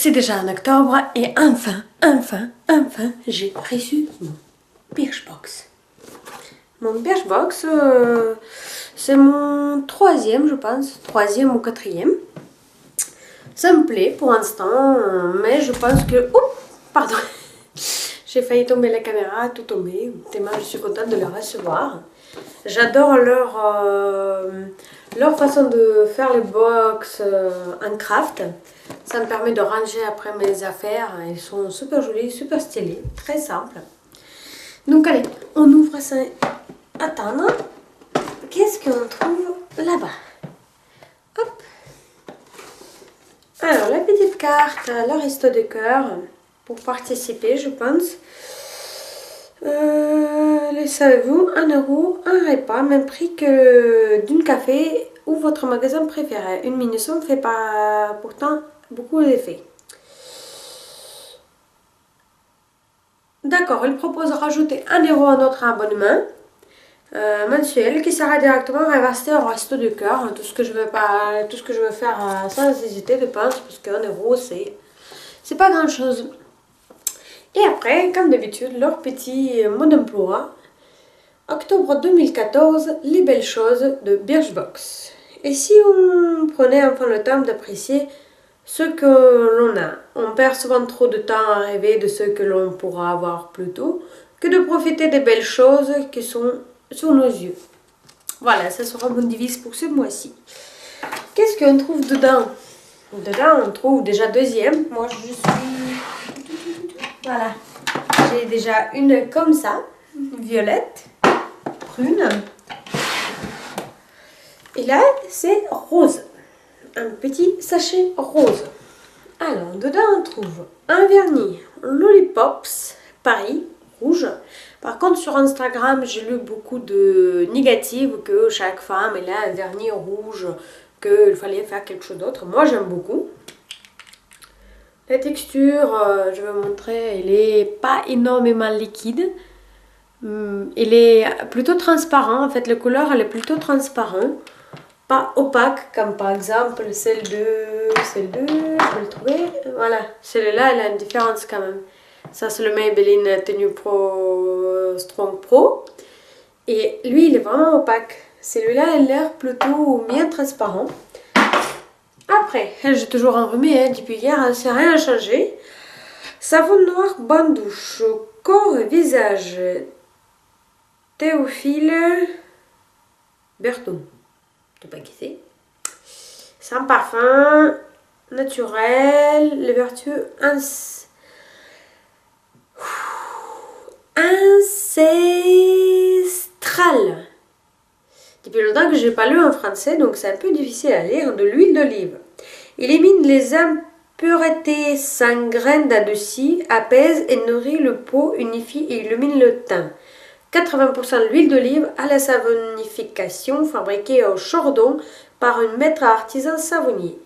c'est déjà en octobre et enfin, j'ai reçu mon Birchbox. Mon Birchbox, c'est mon troisième, je pense, troisième ou quatrième. Ça me plaît pour l'instant, mais je pense que... Oh, pardon. J'ai failli tomber la caméra, tout tombé. Tellement je suis contente de le recevoir. J'adore leur façon de faire les box en craft. Ça me permet de ranger après mes affaires. Ils sont super jolis, super stylés, très simples. Donc allez, on ouvre ça. Attends, qu'est-ce qu'on trouve là-bas? Hop. Alors, la petite carte, le resto de cœur pour participer, je pense. Le savez-vous, 1 euro, un repas, même prix que d'une café ou votre magasin préféré. Une mini-somme fait pas pourtant beaucoup d'effets. D'accord, il propose de rajouter 1 euro à notre abonnement mensuel qui sera directement reversé au resto du cœur. Tout ce que je veux faire sans hésiter, je pense, parce qu'1 euro c'est pas grand chose. Et après, comme d'habitude, leur petit mot d'emploi. Octobre 2014, les belles choses de Birchbox. Et si on prenait enfin le temps d'apprécier ce que l'on a, on perd souvent trop de temps à rêver de ce que l'on pourra avoir plus tôt que de profiter des belles choses qui sont sur nos yeux. Voilà, ça sera mon devise pour ce mois-ci. Qu'est-ce qu'on trouve dedans? Dedans, on trouve déjà deuxième. Moi, je suis... Voilà. J'ai déjà une comme ça, violette, prune. Et là, c'est rose. Un petit sachet rose. Alors, dedans, on trouve un vernis Lollipops Paris, rouge. Par contre, sur Instagram, j'ai lu beaucoup de négatives que chaque femme, elle a un vernis rouge, qu'il fallait faire quelque chose d'autre. Moi, j'aime beaucoup. La texture, je vais vous montrer, elle est pas énormément liquide. Elle est plutôt transparent. En fait, la couleur, elle est plutôt transparente. Pas opaque, comme par exemple celle de... je vais le trouver. Voilà, celle-là, elle a une différence quand même. Ça, c'est le Maybelline Tenue Pro Strong Pro. Et lui, il est vraiment opaque. Celui-là, il a l'air plutôt bien transparent. Après, j'ai toujours enrhumé depuis hier, ça n'a rien changé. Savon noir, bonne douche, corps et visage. Théophile Berton. Je ne sais pas qui c'est. Sans parfum, naturel, les vertus ancestrales. Depuis longtemps que je n'ai pas lu en français, donc c'est un peu difficile à lire. De l'huile d'olive. Il élimine les impuretés sans graines d'adouci, apaise et nourrit le peau, unifie et illumine le teint. 80% d'huile d'olive à la savonification fabriquée au Chardon par un maître artisan savonnier.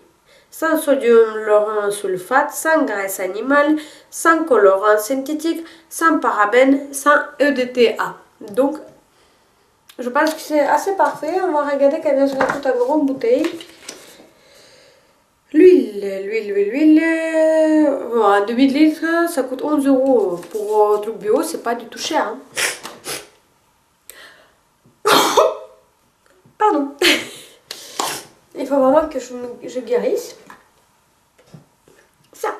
Sans sodium lauryl sulfate, sans graisse animale, sans colorant synthétique, sans parabènes, sans EDTA. Donc, je pense que c'est assez parfait. On va regarder qu'elle vient sur toute une grande bouteille. L'huile, 2 litres, ça coûte 11 euros. Pour un truc bio, c'est pas du tout cher. Hein. Pardon. Il faut vraiment que je guérisse. Ça.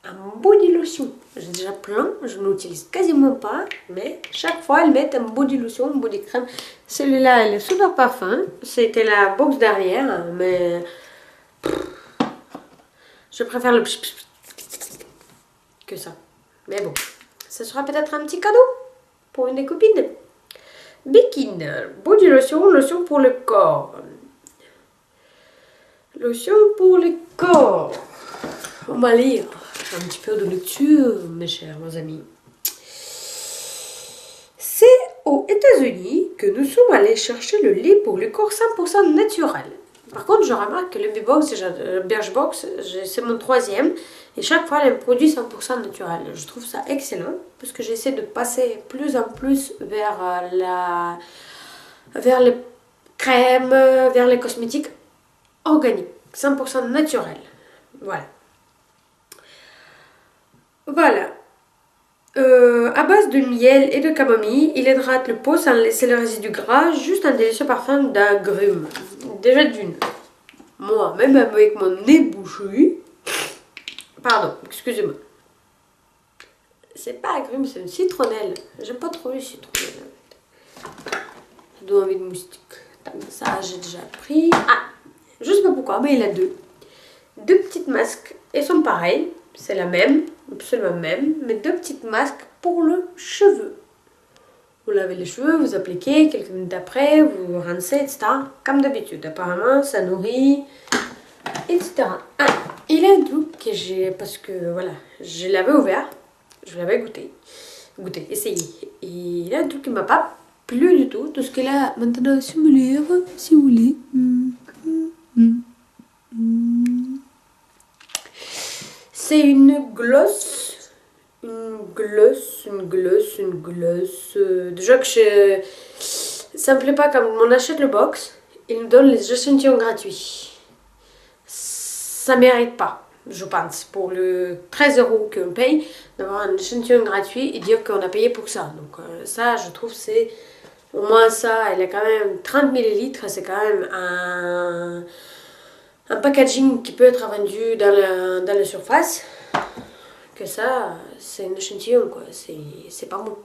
Un body lotion. J'ai déjà plein, je n'utilise quasiment pas. Mais chaque fois, elles mettent un body lotion, un body crème. Celui-là, elle est super parfum. C'était la box derrière, mais... Je préfère le que ça. Mais bon, ça sera peut-être un petit cadeau pour une des copines. Bikini, body lotion, lotion pour le corps. Lotion pour le corps. On va lire un petit peu de lecture, mes chers amis. C'est aux États-Unis que nous sommes allés chercher le lait pour le corps 100% naturel. Par contre, je remarque que le Birchbox, c'est mon troisième. Et chaque fois, elle me produit 100% naturel. Je trouve ça excellent. Parce que j'essaie de passer plus en plus vers les crèmes, vers les cosmétiques organiques. 100% naturel. Voilà. Voilà. À base de miel et de camomille, il hydrate le peau sans laisser le résidu gras, juste un délicieux parfum d'agrumes. Déjà d'une. Moi, même avec mon nez bouché. Pardon, excusez-moi. C'est pas agrumes, c'est une citronnelle. J'aime pas trop les citronnelles. Ça donne envie de moustique. Ça, j'ai déjà pris. Ah, je sais pas pourquoi, mais il a deux. Deux petites masques. Elles sont pareilles. C'est la même, absolument même. Mais deux petites masques pour le cheveu. Vous lavez les cheveux, vous appliquez, quelques minutes après, vous rincez, etc. Comme d'habitude. Apparemment, ça nourrit, etc. Ah, il a un truc que j'ai... Parce que, voilà, je l'avais ouvert. Je l'avais goûté, essayé. Et il a un truc qui m'a pas plu du tout. Tout ce qu'il a maintenant sur mes lèvres, si vous voulez. C'est une gloss. Déjà que ça me plaît pas quand on achète le box, il nous donne les échantillons gratuits. Ça mérite pas, je pense, pour le 13 € qu'on paye, d'avoir un échantillon gratuit et dire qu'on a payé pour ça. Donc ça, je trouve, c'est au moins ça. Il a quand même 30 millilitres, c'est quand même un packaging qui peut être vendu dans la surface. Que ça, c'est un échantillon, quoi. C'est pas bon.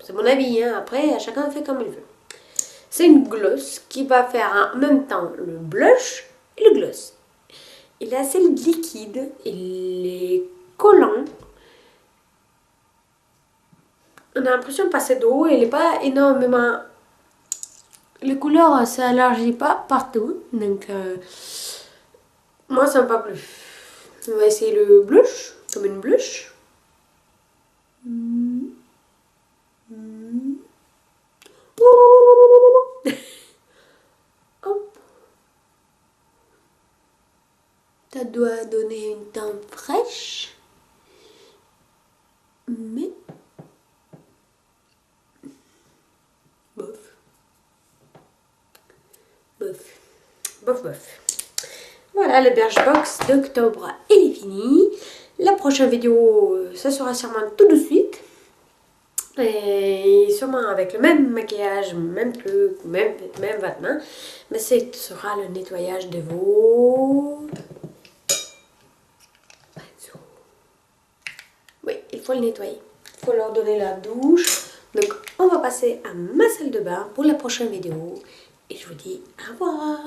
C'est mon avis, hein. Après, chacun fait comme il veut. C'est une gloss qui va faire en même temps le blush et le gloss. Il est assez liquide, il est collant. On a l'impression de passer d'eau, il n'est pas énormément... Les couleurs, ça s'élargit pas partout, donc moi ça m'a pas plu. On va essayer le blush, comme une blush. Hop. Ça doit donner une teinte fraîche, mais bof. Voilà, le Birchbox d'octobre, il est fini. La prochaine vidéo, ça sera sûrement tout de suite. Et sûrement avec le même maquillage, même truc, même vêtements. Mais ce sera le nettoyage de vos... Oui, il faut le nettoyer. Il faut leur donner la douche. Donc, on va passer à ma salle de bain pour la prochaine vidéo. Et je vous dis au revoir.